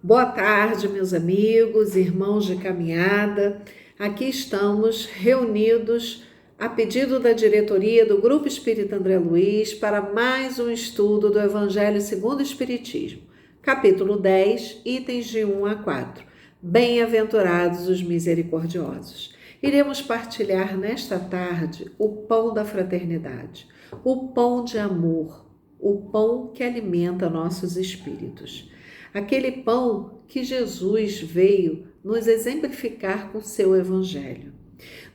Boa tarde, meus amigos, irmãos de caminhada. Aqui estamos reunidos a pedido da diretoria do Grupo Espírita André Luiz para mais um estudo do Evangelho segundo o Espiritismo, capítulo 10, itens de 1 a 4. Bem-aventurados os misericordiosos. Iremos partilhar nesta tarde o pão da fraternidade, o pão de amor, o pão que alimenta nossos espíritos. Aquele pão que Jesus veio nos exemplificar com seu evangelho.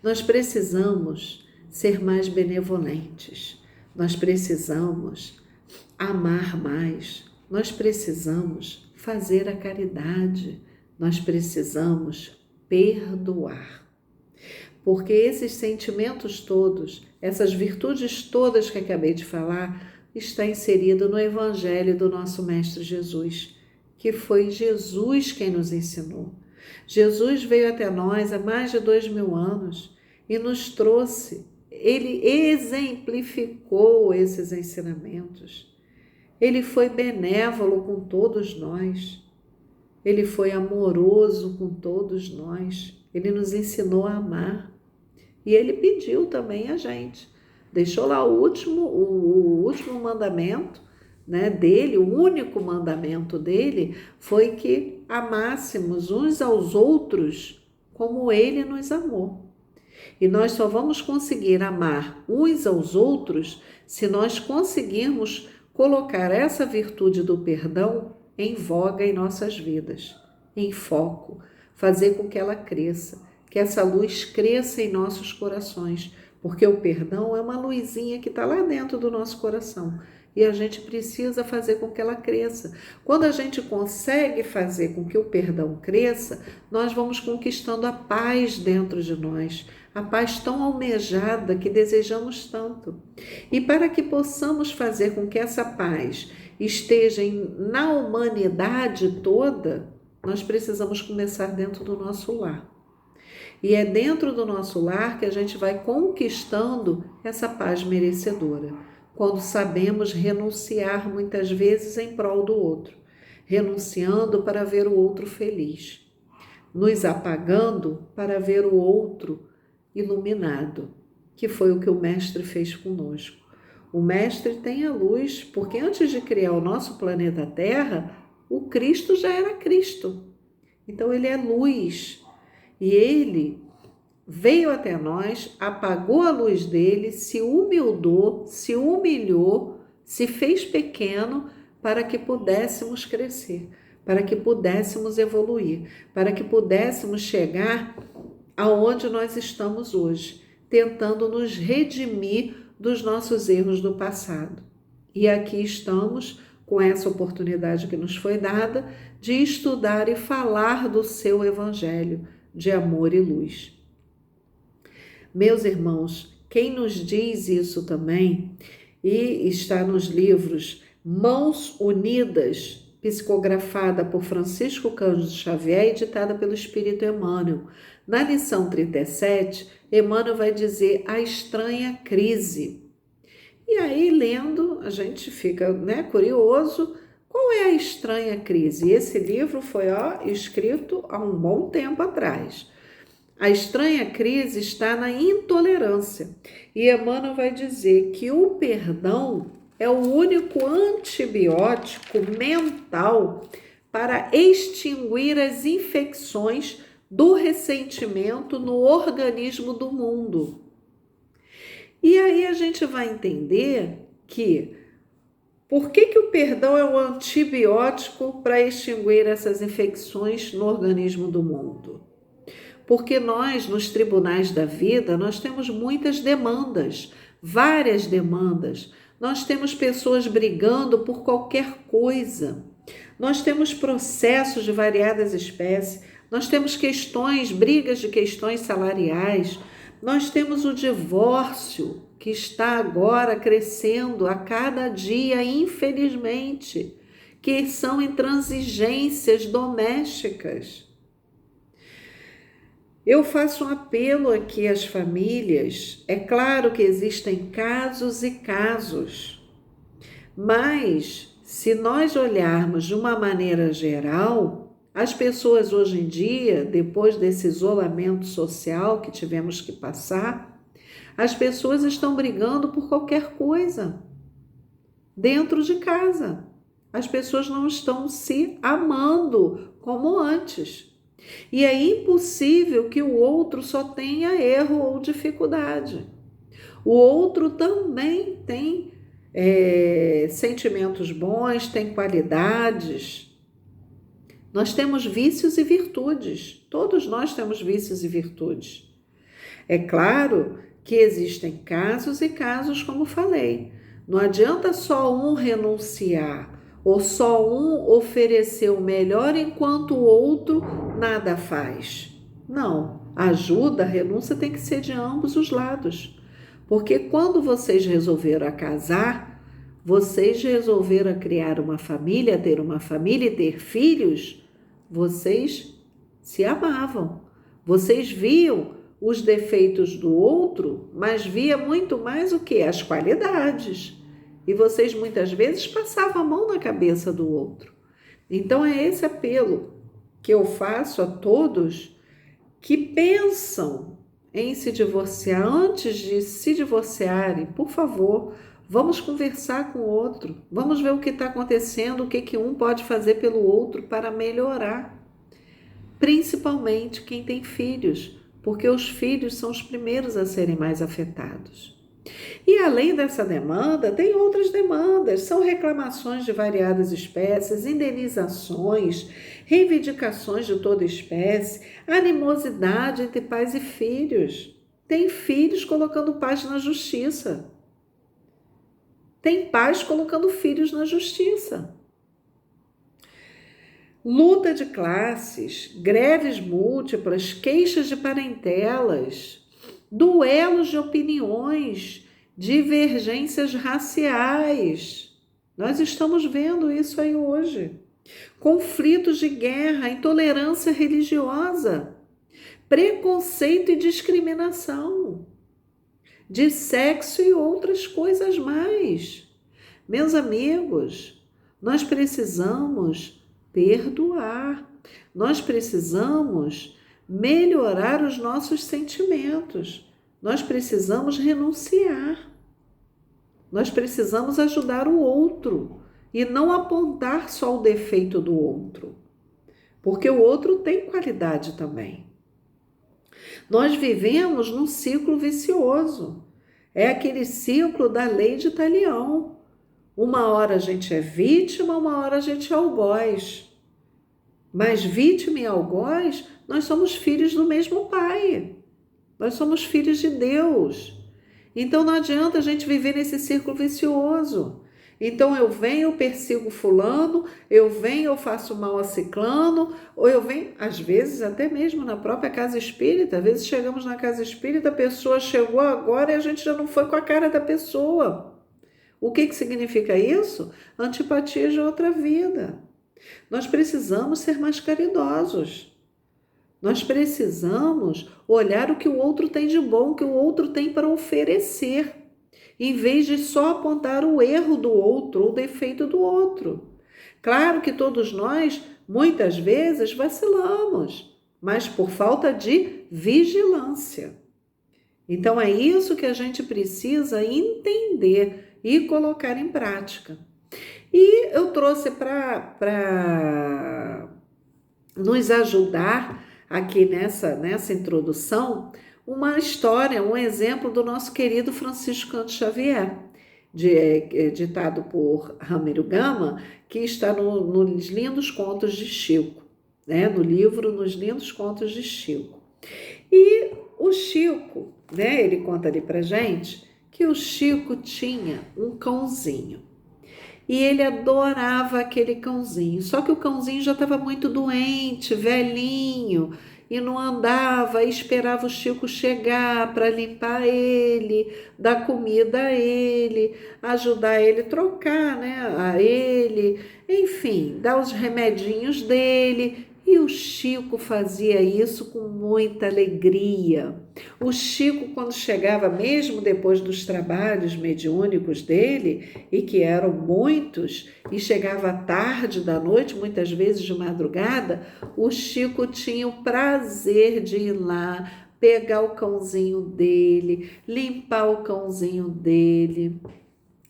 Nós precisamos ser mais benevolentes, nós precisamos amar mais, nós precisamos fazer a caridade, nós precisamos perdoar. Porque esses sentimentos todos, essas virtudes todas que acabei de falar, está inserido no evangelho do nosso Mestre Jesus, que foi Jesus quem nos ensinou. Jesus veio até nós há mais de 2000 anos e nos trouxe, ele exemplificou esses ensinamentos. Ele foi benévolo com todos nós, ele foi amoroso com todos nós, ele nos ensinou a amar e ele pediu também a gente. Deixou lá o último mandamento, dele, o único mandamento dele foi que amássemos uns aos outros como ele nos amou. E nós só vamos conseguir amar uns aos outros se nós conseguirmos colocar essa virtude do perdão em voga em nossas vidas, em foco, fazer com que ela cresça, que essa luz cresça em nossos corações, porque o perdão é uma luzinha que está lá dentro do nosso coração. E a gente precisa fazer com que ela cresça. Quando a gente consegue fazer com que o perdão cresça, nós vamos conquistando a paz dentro de nós, a paz tão almejada que desejamos tanto. E para que possamos fazer com que essa paz esteja na humanidade toda, nós precisamos começar dentro do nosso lar. E é dentro do nosso lar que a gente vai conquistando essa paz merecedora, quando sabemos renunciar muitas vezes em prol do outro, renunciando para ver o outro feliz, nos apagando para ver o outro iluminado, que foi o que o Mestre fez conosco. O Mestre tem a luz, porque antes de criar o nosso planeta Terra, o Cristo já era Cristo. Então ele é luz e ele veio até nós, apagou a luz dele, se humildou, se humilhou, se fez pequeno para que pudéssemos crescer, para que pudéssemos evoluir, para que pudéssemos chegar aonde nós estamos hoje, tentando nos redimir dos nossos erros do passado. E aqui estamos com essa oportunidade que nos foi dada de estudar e falar do seu evangelho de amor e luz. Meus irmãos, quem nos diz isso também, e está nos livros Mãos Unidas, psicografada por Francisco Cândido Xavier e ditada pelo Espírito Emmanuel. Na lição 37, Emmanuel vai dizer a estranha crise. E aí, lendo, a gente fica curioso, qual é a estranha crise? Esse livro foi escrito há um bom tempo atrás. A estranha crise está na intolerância. E Emmanuel vai dizer que o perdão é o único antibiótico mental para extinguir as infecções do ressentimento no organismo do mundo. E aí a gente vai entender que por que o perdão é o antibiótico para extinguir essas infecções no organismo do mundo? Porque nós, nos tribunais da vida, nós temos muitas demandas, várias demandas. Nós temos pessoas brigando por qualquer coisa. Nós temos processos de variadas espécies. Nós temos brigas de questões salariais. Nós temos o divórcio, que está agora crescendo a cada dia, infelizmente, que são intransigências domésticas. Eu faço um apelo aqui às famílias. É claro que existem casos e casos, mas se nós olharmos de uma maneira geral, As pessoas hoje em dia, depois desse isolamento social que tivemos que passar, as pessoas estão brigando por qualquer coisa dentro de casa. As pessoas não estão se amando como antes. E é impossível que o outro só tenha erro ou dificuldade. O outro também tem sentimentos bons, tem qualidades. Nós temos vícios e virtudes. Todos nós temos vícios e virtudes. É claro que existem casos e casos, como falei. Não adianta só um renunciar ou só um oferecer o melhor enquanto o outro nada faz. Não, a ajuda, a renúncia tem que ser de ambos os lados. Porque quando vocês resolveram casar, vocês resolveram criar uma família, ter uma família e ter filhos, vocês se amavam. Vocês viam os defeitos do outro, mas via muito mais o que? As qualidades. E vocês muitas vezes passavam a mão na cabeça do outro. Então é esse apelo que eu faço a todos que pensam em se divorciar. Antes de se divorciarem, por favor, vamos conversar com o outro. Vamos ver o que está acontecendo, o que um pode fazer pelo outro para melhorar. Principalmente quem tem filhos, porque os filhos são os primeiros a serem mais afetados. E além dessa demanda, tem outras demandas, são reclamações de variadas espécies, indenizações, reivindicações de toda espécie, animosidade entre pais e filhos. Tem filhos colocando pais na justiça. Tem pais colocando filhos na justiça. Luta de classes, greves múltiplas, queixas de parentelas, duelos de opiniões, divergências raciais. Nós estamos vendo isso aí hoje. Conflitos de guerra, intolerância religiosa, preconceito e discriminação, de sexo e outras coisas mais. Meus amigos, nós precisamos perdoar. Nós precisamos melhorar os nossos sentimentos. Nós precisamos renunciar. Nós precisamos ajudar o outro e não apontar só o defeito do outro, porque o outro tem qualidade também. Nós vivemos num ciclo vicioso. É aquele ciclo da lei de Talião. Uma hora a gente é vítima, uma hora a gente é algoz. Mas vítima e algoz, nós somos filhos do mesmo Pai. Nós somos filhos de Deus. Então não adianta a gente viver nesse círculo vicioso. Então eu venho, eu persigo fulano, eu venho, eu faço mal a ciclano, ou eu venho, às vezes até mesmo na própria casa espírita, às vezes chegamos na casa espírita, a pessoa chegou agora e a gente já não foi com a cara da pessoa. O que significa isso? Antipatia de outra vida. Nós precisamos ser mais caridosos. Nós precisamos olhar o que o outro tem de bom, o que o outro tem para oferecer, em vez de só apontar o erro do outro, o defeito do outro. Claro que todos nós, muitas vezes, vacilamos, mas por falta de vigilância. Então é isso que a gente precisa entender e colocar em prática. E eu trouxe para nos ajudar aqui nessa introdução uma história, um exemplo do nosso querido Francisco Cândido Xavier, ditado por Ramiro Gama, que está nos Lindos Contos de Chico, né? No livro Nos Lindos Contos de Chico. E o Chico, né, ele conta ali pra gente que o Chico tinha um cãozinho. E ele adorava aquele cãozinho, só que o cãozinho já estava muito doente, velhinho, e não andava, e esperava o Chico chegar para limpar ele, dar comida a ele, ajudar ele, trocar, né, a ele, enfim, dar os remedinhos dele. E o Chico fazia isso com muita alegria. O Chico, quando chegava, mesmo depois dos trabalhos mediúnicos dele, e que eram muitos, e chegava tarde da noite, muitas vezes de madrugada, o Chico tinha o prazer de ir lá, pegar o cãozinho dele, limpar o cãozinho dele,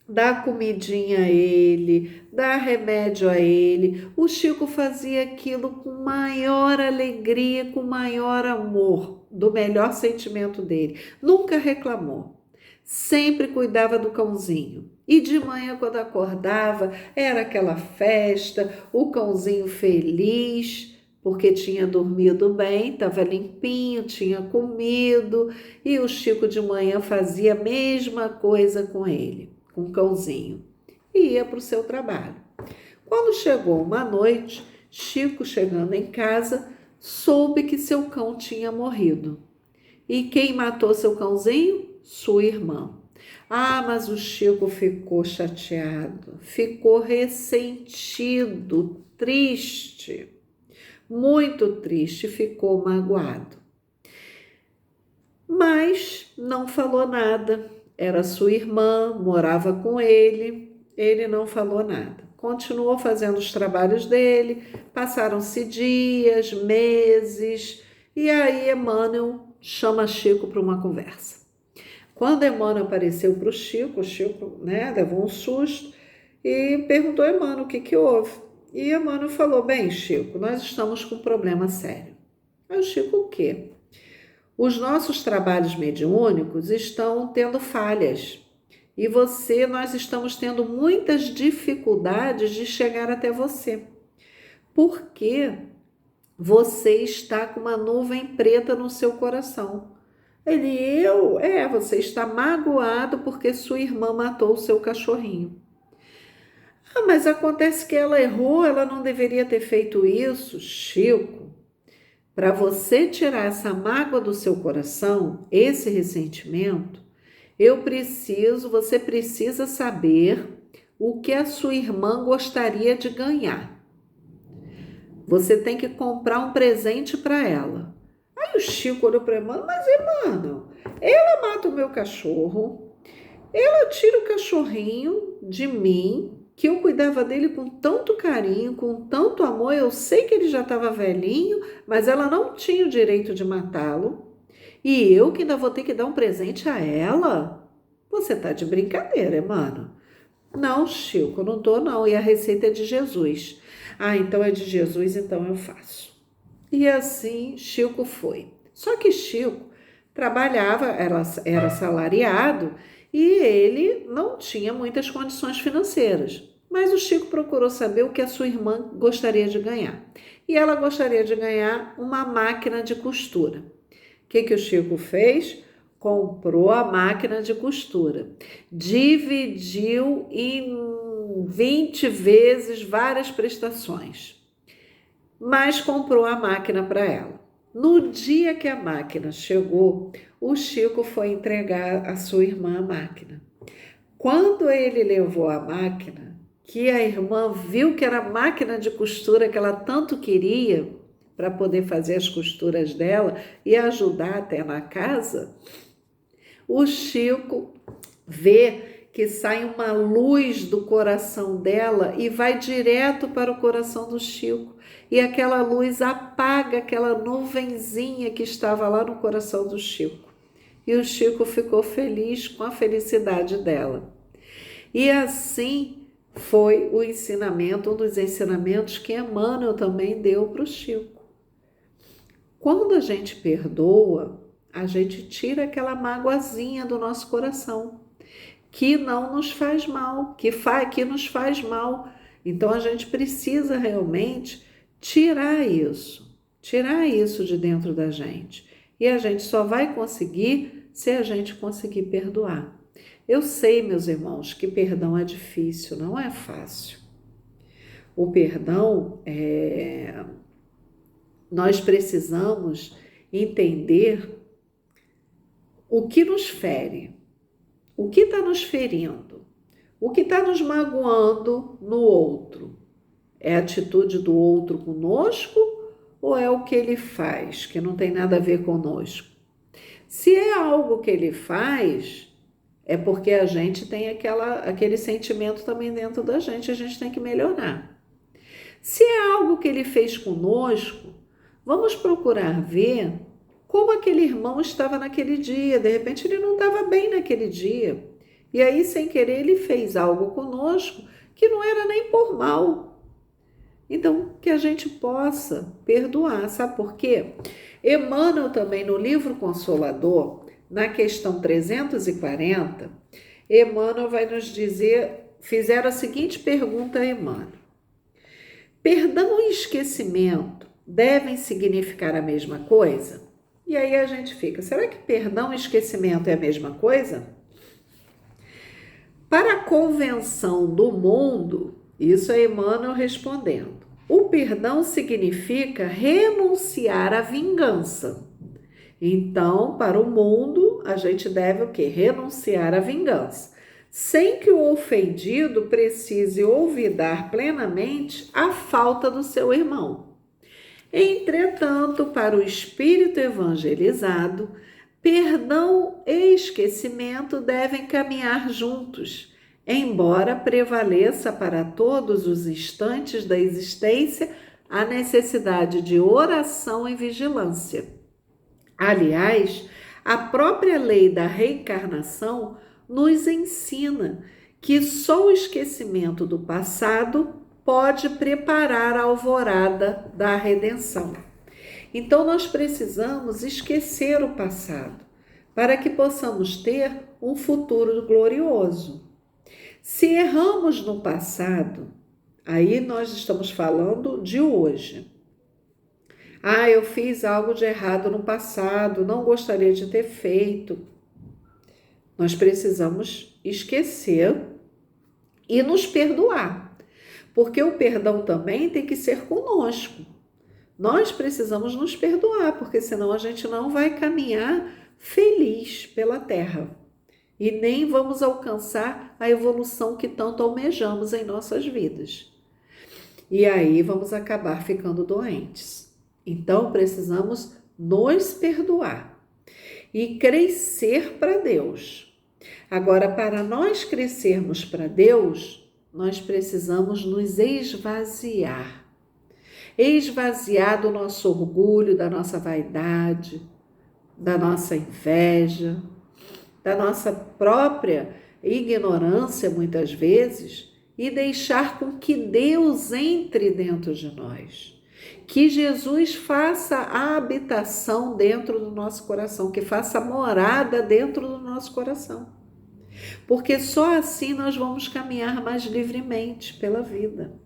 dar comidinha a ele, dar remédio a ele. O Chico fazia aquilo com maior alegria, com maior amor, do melhor sentimento dele. Nunca reclamou. Sempre cuidava do cãozinho. E de manhã, quando acordava, era aquela festa, o cãozinho feliz, porque tinha dormido bem, estava limpinho, tinha comido, e o Chico de manhã fazia a mesma coisa com ele, com o cãozinho, e ia para o seu trabalho. Quando chegou uma noite, Chico, chegando em casa, soube que seu cão tinha morrido. E quem matou seu cãozinho? Sua irmã. Ah, mas o Chico ficou chateado, ficou ressentido, triste, muito triste, ficou magoado. Mas não falou nada. Era sua irmã, morava com ele não falou nada. Continuou fazendo os trabalhos dele, passaram-se dias, meses, e aí Emmanuel chama Chico para uma conversa. Quando Emmanuel apareceu para o Chico, levou um susto e perguntou a Emmanuel o que houve. E Emmanuel falou: bem, Chico, nós estamos com um problema sério. Aí o Chico, o quê? Os nossos trabalhos mediúnicos estão tendo falhas e nós estamos tendo muitas dificuldades de chegar até você, porque você está com uma nuvem preta no seu coração. Você está magoado porque sua irmã matou o seu cachorrinho. Ah, mas acontece que ela errou, ela não deveria ter feito isso. Chico, para você tirar essa mágoa do seu coração, esse ressentimento, você precisa saber o que a sua irmã gostaria de ganhar. Você tem que comprar um presente para ela. Aí o Chico olhou para Emmanuel: mas Emmanuel, ela mata o meu cachorro, ela tira o cachorrinho de mim, que eu cuidava dele com tanto carinho, com tanto amor. Eu sei que ele já estava velhinho, mas ela não tinha o direito de matá-lo. E eu que ainda vou ter que dar um presente a ela? Você está de brincadeira, Emmanuel. Não, Chico, não estou não. E a receita é de Jesus. Ah, então é de Jesus, então eu faço. E assim Chico foi. Só que Chico trabalhava, era salariado, e ele não tinha muitas condições financeiras. Mas o Chico procurou saber o que a sua irmã gostaria de ganhar. E ela gostaria de ganhar uma máquina de costura. O que o Chico fez? Comprou a máquina de costura. Dividiu em 20 vezes várias prestações. Mas comprou a máquina para ela. No dia que a máquina chegou, o Chico foi entregar à sua irmã a máquina. Quando ele levou a máquina, que a irmã viu que era a máquina de costura que ela tanto queria para poder fazer as costuras dela e ajudar até na casa, o Chico vê que sai uma luz do coração dela e vai direto para o coração do Chico. E aquela luz apaga aquela nuvenzinha que estava lá no coração do Chico. E o Chico ficou feliz com a felicidade dela. E assim foi o ensinamento, um dos ensinamentos que Emmanuel também deu para o Chico. Quando a gente perdoa, a gente tira aquela mágoazinha do nosso coração, que não nos faz mal, que nos faz mal. Então a gente precisa realmente tirar isso de dentro da gente. E a gente só vai conseguir se a gente conseguir perdoar. Eu sei, meus irmãos, que perdão é difícil, não é fácil. O perdão nós precisamos entender o que nos fere, o que está nos ferindo, o que está nos magoando no outro. É a atitude do outro conosco ou é o que ele faz, que não tem nada a ver conosco? Se é algo que ele faz, é porque a gente tem aquele sentimento também dentro da gente, a gente tem que melhorar. Se é algo que ele fez conosco, vamos procurar ver como aquele irmão estava naquele dia. De repente ele não estava bem naquele dia. E aí, sem querer, ele fez algo conosco que não era nem por mal. Então, que a gente possa perdoar. Sabe por quê? Emmanuel também, no livro Consolador, na questão 340, Emmanuel vai nos dizer, fizeram a seguinte pergunta a Emmanuel: perdão e esquecimento devem significar a mesma coisa? E aí a gente fica, será que perdão e esquecimento é a mesma coisa? Para a convenção do mundo, isso é Emmanuel respondendo, o perdão significa renunciar à vingança. Então, para o mundo, a gente deve o quê? Renunciar à vingança, sem que o ofendido precise olvidar plenamente a falta do seu irmão. Entretanto, para o espírito evangelizado, perdão e esquecimento devem caminhar juntos, embora prevaleça para todos os instantes da existência a necessidade de oração e vigilância. Aliás, a própria lei da reencarnação nos ensina que só o esquecimento do passado pode preparar a alvorada da redenção. Então, nós precisamos esquecer o passado para que possamos ter um futuro glorioso. Se erramos no passado, aí nós estamos falando de hoje. Eu fiz algo de errado no passado, não gostaria de ter feito. Nós precisamos esquecer e nos perdoar, porque o perdão também tem que ser conosco. Nós precisamos nos perdoar, porque senão a gente não vai caminhar feliz pela terra e nem vamos alcançar a evolução que tanto almejamos em nossas vidas. E aí vamos acabar ficando doentes. Então precisamos nos perdoar e crescer para Deus. Agora, para nós crescermos para Deus, nós precisamos nos esvaziar. Esvaziar do nosso orgulho, da nossa vaidade, da nossa inveja, da nossa própria ignorância, muitas vezes, e deixar com que Deus entre dentro de nós. Que Jesus faça a habitação dentro do nosso coração, que faça morada dentro do nosso coração. Porque só assim nós vamos caminhar mais livremente pela vida.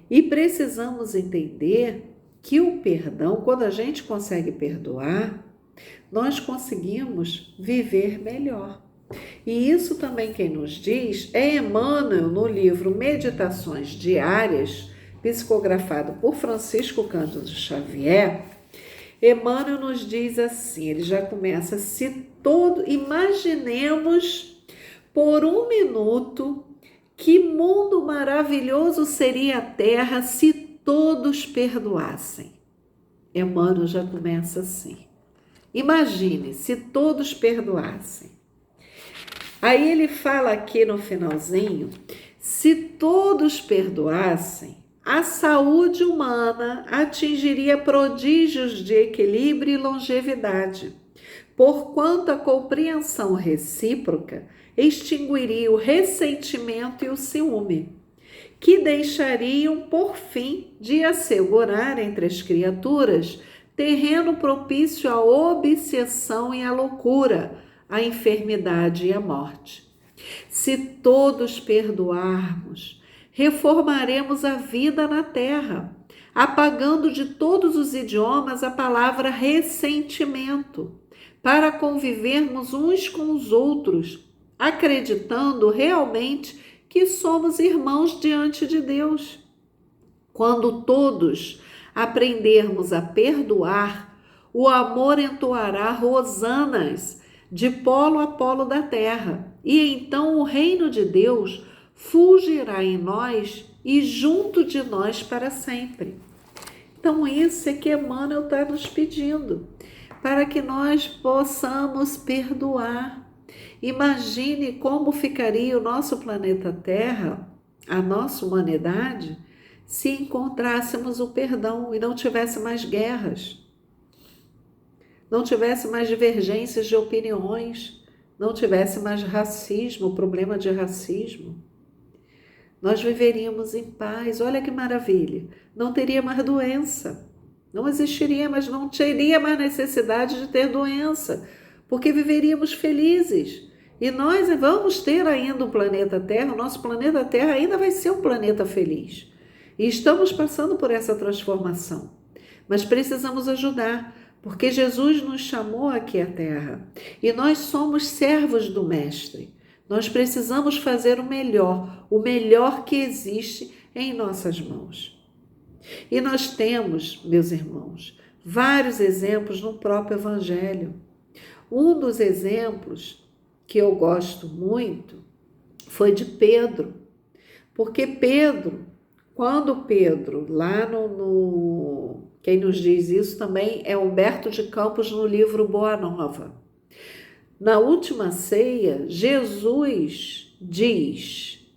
E precisamos entender que o perdão, quando a gente consegue perdoar, nós conseguimos viver melhor. E isso também quem nos diz é Emmanuel no livro Meditações Diárias, psicografado por Francisco Cândido Xavier. Emmanuel nos diz assim, ele já começa, imaginemos por um minuto que mundo maravilhoso seria a Terra se todos perdoassem. Emmanuel já começa assim. Imagine se todos perdoassem. Aí ele fala aqui no finalzinho, se todos perdoassem, a saúde humana atingiria prodígios de equilíbrio e longevidade, porquanto a compreensão recíproca extinguiria o ressentimento e o ciúme, que deixariam, por fim, de assegurar entre as criaturas terreno propício à obsessão e à loucura, à enfermidade e à morte. Se todos perdoarmos, reformaremos a vida na terra, apagando de todos os idiomas a palavra ressentimento, para convivermos uns com os outros, acreditando realmente que somos irmãos diante de Deus. Quando todos aprendermos a perdoar, o amor entoará hosanas de polo a polo da terra, e então o reino de Deus fulgirá em nós e junto de nós para sempre. Então, isso é que Emmanuel está nos pedindo, para que nós possamos perdoar. Imagine como ficaria o nosso planeta Terra, a nossa humanidade, se encontrássemos o perdão e não tivesse mais guerras, não tivesse mais divergências de opiniões, não tivesse mais racismo, problema de racismo. Nós viveríamos em paz, olha que maravilha. Não teria mais doença, não existiria, mas não teria mais necessidade de ter doença, porque viveríamos felizes. E nós vamos ter ainda um planeta Terra, o nosso planeta Terra ainda vai ser um planeta feliz. E estamos passando por essa transformação, mas precisamos ajudar, porque Jesus nos chamou aqui à Terra e nós somos servos do Mestre. Nós precisamos fazer o melhor que existe em nossas mãos. E nós temos, meus irmãos, vários exemplos no próprio Evangelho. Um dos exemplos que eu gosto muito foi de Pedro, porque quando Pedro, lá quem nos diz isso também é Humberto de Campos no livro Boa Nova. Na última ceia, Jesus diz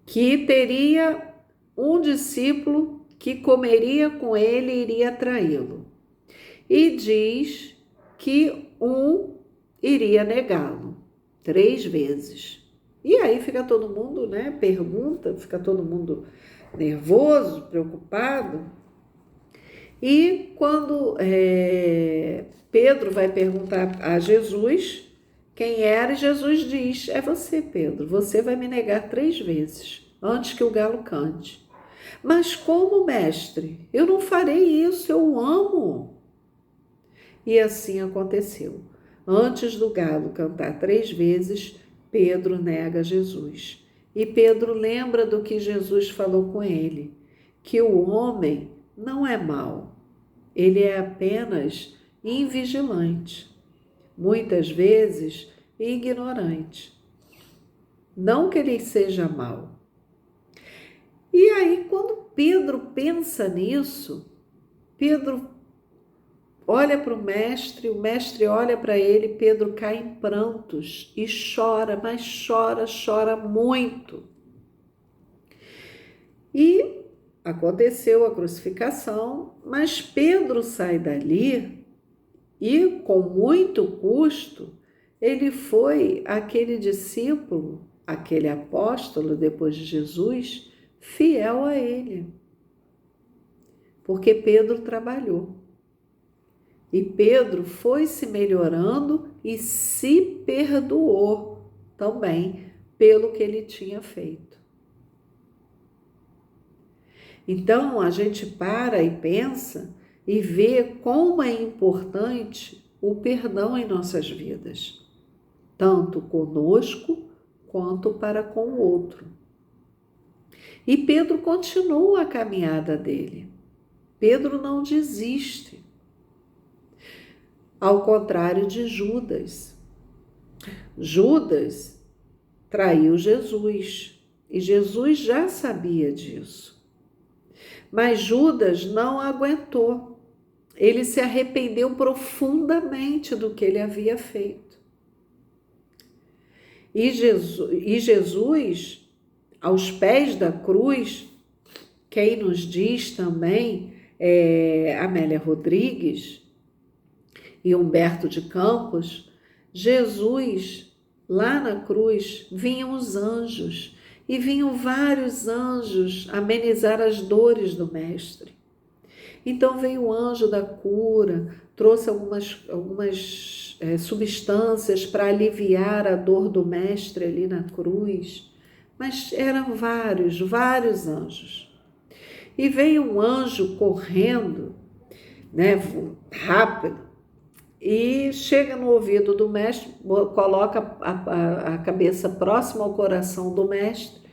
que teria um discípulo que comeria com ele e iria traí-lo. E diz que um iria negá-lo 3 vezes. E aí fica todo mundo, pergunta, fica todo mundo nervoso, preocupado. E quando Pedro vai perguntar a Jesus quem era, e Jesus diz: é você, Pedro, você vai me negar 3 vezes, antes que o galo cante. Mas como, mestre? Eu não farei isso, eu o amo. E assim aconteceu. Antes do galo cantar 3 vezes, Pedro nega Jesus. E Pedro lembra do que Jesus falou com ele, que o homem não é mau, ele é apenas invigilante, muitas vezes ignorante. Não que ele seja mau. E aí, quando Pedro pensa nisso, Pedro olha para o mestre olha para ele, Pedro cai em prantos e chora, mas chora muito. E aconteceu a crucificação, mas Pedro sai dali e, com muito custo, ele foi aquele discípulo, aquele apóstolo depois de Jesus, fiel a ele. Porque Pedro trabalhou. E Pedro foi se melhorando e se perdoou também pelo que ele tinha feito. Então, a gente para e pensa e vê como é importante o perdão em nossas vidas, tanto conosco quanto para com o outro. E Pedro continua a caminhada dele. Pedro não desiste. Ao contrário de Judas. Judas traiu Jesus e Jesus já sabia disso. Mas Judas não aguentou. Ele se arrependeu profundamente do que ele havia feito. E Jesus, aos pés da cruz, quem nos diz também é Amélia Rodrigues e Humberto de Campos, Jesus, lá na cruz, vinham os anjos. E vinham vários anjos amenizar as dores do mestre. Então veio o anjo da cura, trouxe algumas substâncias para aliviar a dor do mestre ali na cruz. Mas eram vários anjos. E veio um anjo correndo, rápido, e chega no ouvido do mestre, coloca a cabeça próxima ao coração do mestre,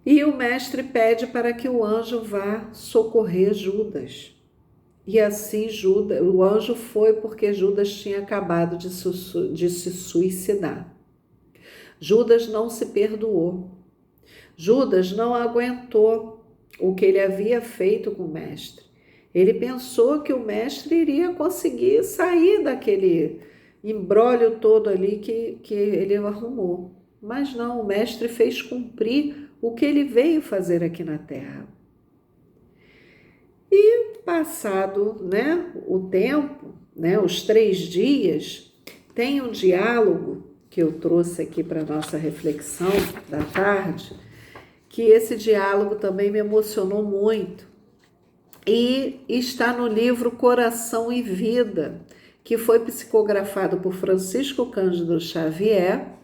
e o mestre pede para que o anjo vá socorrer Judas. E assim o anjo foi, porque Judas tinha acabado de se suicidar. Judas não se perdoou. Judas não aguentou o que ele havia feito com o mestre. Ele pensou que o mestre iria conseguir sair daquele imbróglio todo ali que ele arrumou. Mas não, o mestre fez cumprir o que ele veio fazer aqui na Terra. E passado, o tempo, os 3 dias, tem um diálogo que eu trouxe aqui para a nossa reflexão da tarde, que esse diálogo também me emocionou muito. E está no livro Coração e Vida, que foi psicografado por Francisco Cândido Xavier.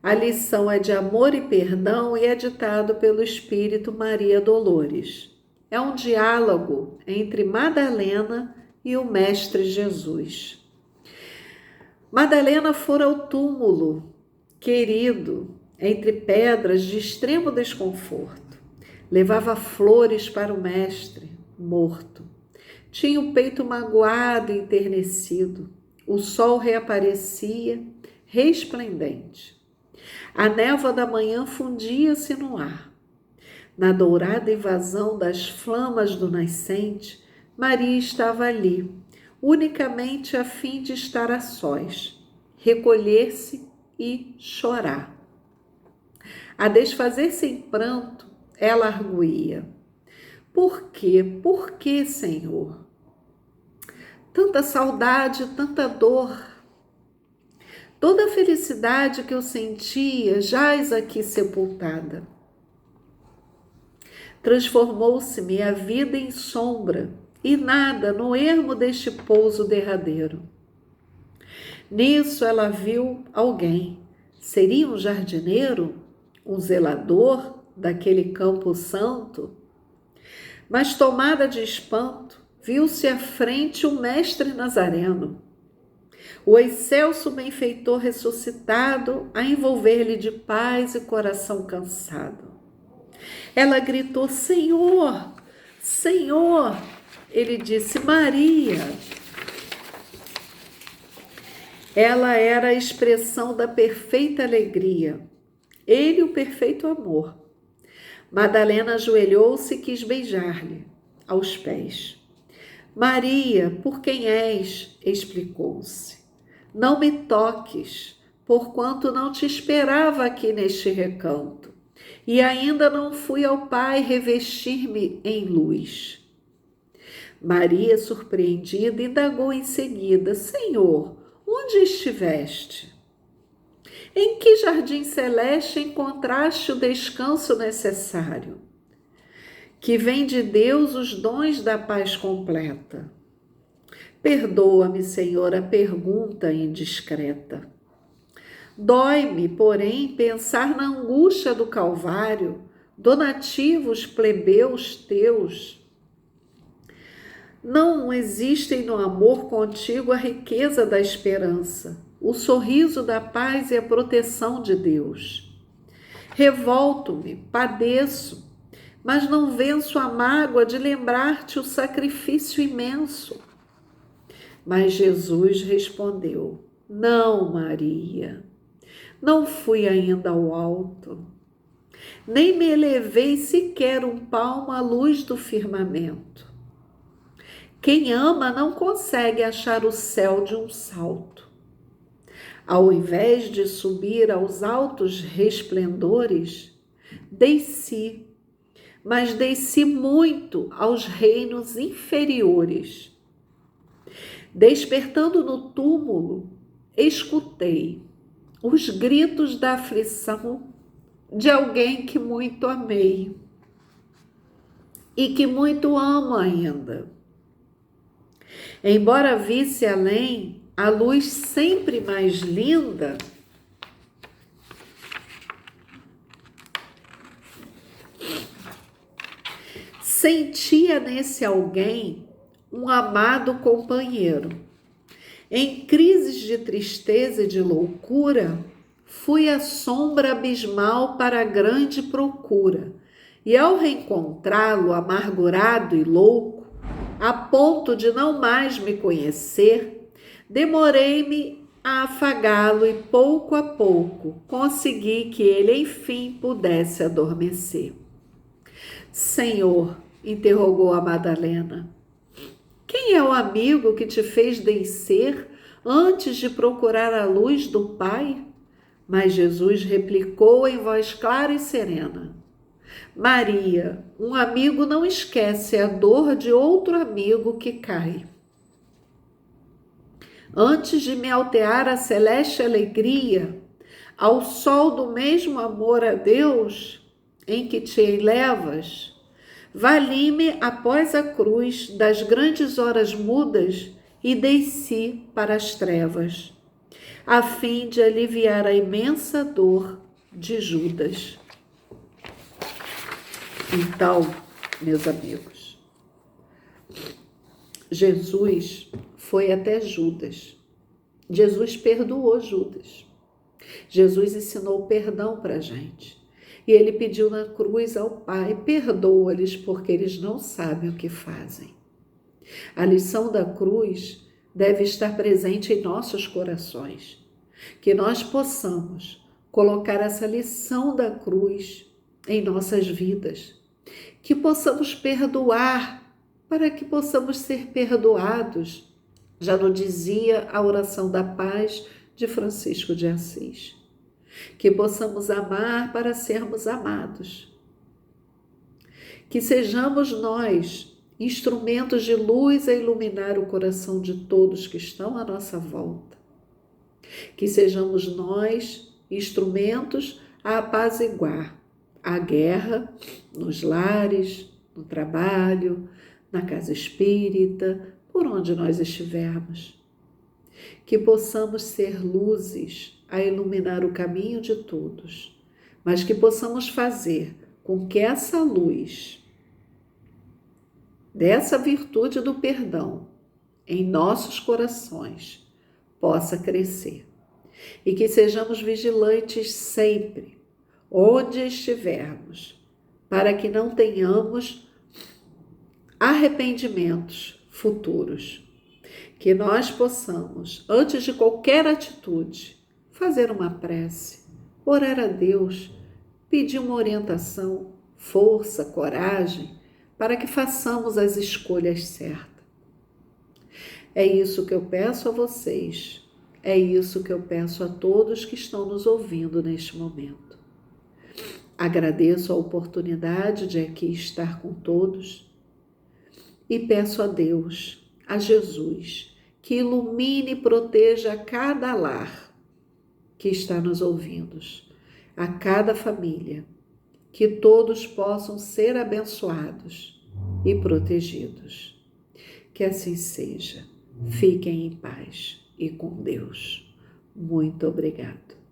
A lição é de amor e perdão e é ditado pelo Espírito Maria Dolores. É um diálogo entre Madalena e o Mestre Jesus. Madalena fora ao túmulo querido, entre pedras de extremo desconforto. Levava flores para o Mestre, morto. Tinha o peito magoado e enternecido. O sol reaparecia, resplendente. A névoa da manhã fundia-se no ar. Na dourada invasão das flamas do nascente, Maria estava ali, unicamente a fim de estar a sós, recolher-se e chorar. A desfazer-se em pranto, ela arguía: Por quê? Por que, Senhor? Tanta saudade, tanta dor. Toda a felicidade que eu sentia jaz aqui sepultada. Transformou-se-me a vida em sombra e nada no ermo deste pouso derradeiro. Nisso ela viu alguém. Seria um jardineiro? Um zelador daquele campo santo? Mas tomada de espanto, viu-se à frente o mestre Nazareno, o excelso benfeitor ressuscitado a envolver-lhe de paz e coração cansado. Ela gritou: Senhor, Senhor! Ele disse: Maria. Ela era a expressão da perfeita alegria, ele o perfeito amor. Madalena ajoelhou-se e quis beijar-lhe aos pés. Maria, por quem és? Explicou-se. Não me toques, porquanto não te esperava aqui neste recanto, e ainda não fui ao Pai revestir-me em luz. Maria, surpreendida, indagou em seguida: Senhor, onde estiveste? Em que jardim celeste encontraste o descanso necessário? Que vem de Deus os dons da paz completa. Perdoa-me, Senhor, a pergunta indiscreta. Dói-me, porém, pensar na angústia do Calvário, donativos plebeus teus. Não existem no amor contigo a riqueza da esperança, o sorriso da paz e a proteção de Deus. Revolto-me, padeço, mas não venço a mágoa de lembrar-te o sacrifício imenso. Mas Jesus respondeu: Não, Maria, não fui ainda ao alto, nem me elevei sequer um palmo à luz do firmamento. Quem ama não consegue achar o céu de um salto. Ao invés de subir aos altos resplendores, desci, mas desci muito aos reinos inferiores. Despertando no túmulo, escutei os gritos da aflição de alguém que muito amei e que muito amo ainda. Embora visse além a luz sempre mais linda, sentia nesse alguém um amado companheiro. Em crises de tristeza e de loucura, fui a sombra abismal para a grande procura, e ao reencontrá-lo amargurado e louco, a ponto de não mais me conhecer, demorei-me a afagá-lo e pouco a pouco consegui que ele enfim pudesse adormecer. Senhor, interrogou a Madalena, quem é o amigo que te fez descer antes de procurar a luz do Pai? Mas Jesus replicou em voz clara e serena, Maria, um amigo não esquece a dor de outro amigo que cai. Antes de me altear a celeste alegria, ao sol do mesmo amor a Deus em que te elevas, vali-me após a cruz das grandes horas mudas e desci para as trevas, a fim de aliviar a imensa dor de Judas. Então, meus amigos, Jesus foi até Judas. Jesus perdoou Judas. Jesus ensinou perdão para a gente. E ele pediu na cruz ao Pai, perdoa-lhes porque eles não sabem o que fazem. A lição da cruz deve estar presente em nossos corações. Que nós possamos colocar essa lição da cruz em nossas vidas. Que possamos perdoar para que possamos ser perdoados. Já nos dizia a oração da paz de Francisco de Assis. Que possamos amar para sermos amados. Que sejamos nós instrumentos de luz a iluminar o coração de todos que estão à nossa volta. Que sejamos nós instrumentos a apaziguar a guerra nos lares, no trabalho, na casa espírita, por onde nós estivermos. Que possamos ser luzes a iluminar o caminho de todos, mas que possamos fazer com que essa luz, dessa virtude do perdão, em nossos corações, possa crescer. E que sejamos vigilantes sempre, onde estivermos, para que não tenhamos arrependimentos futuros. Que nós possamos, antes de qualquer atitude, fazer uma prece, orar a Deus, pedir uma orientação, força, coragem, para que façamos as escolhas certas. É isso que eu peço a vocês, é isso que eu peço a todos que estão nos ouvindo neste momento. Agradeço a oportunidade de aqui estar com todos e peço a Deus, a Jesus, que ilumine e proteja cada lar que está nos ouvindo, a cada família, que todos possam ser abençoados e protegidos. Que assim seja. Fiquem em paz e com Deus. Muito obrigado.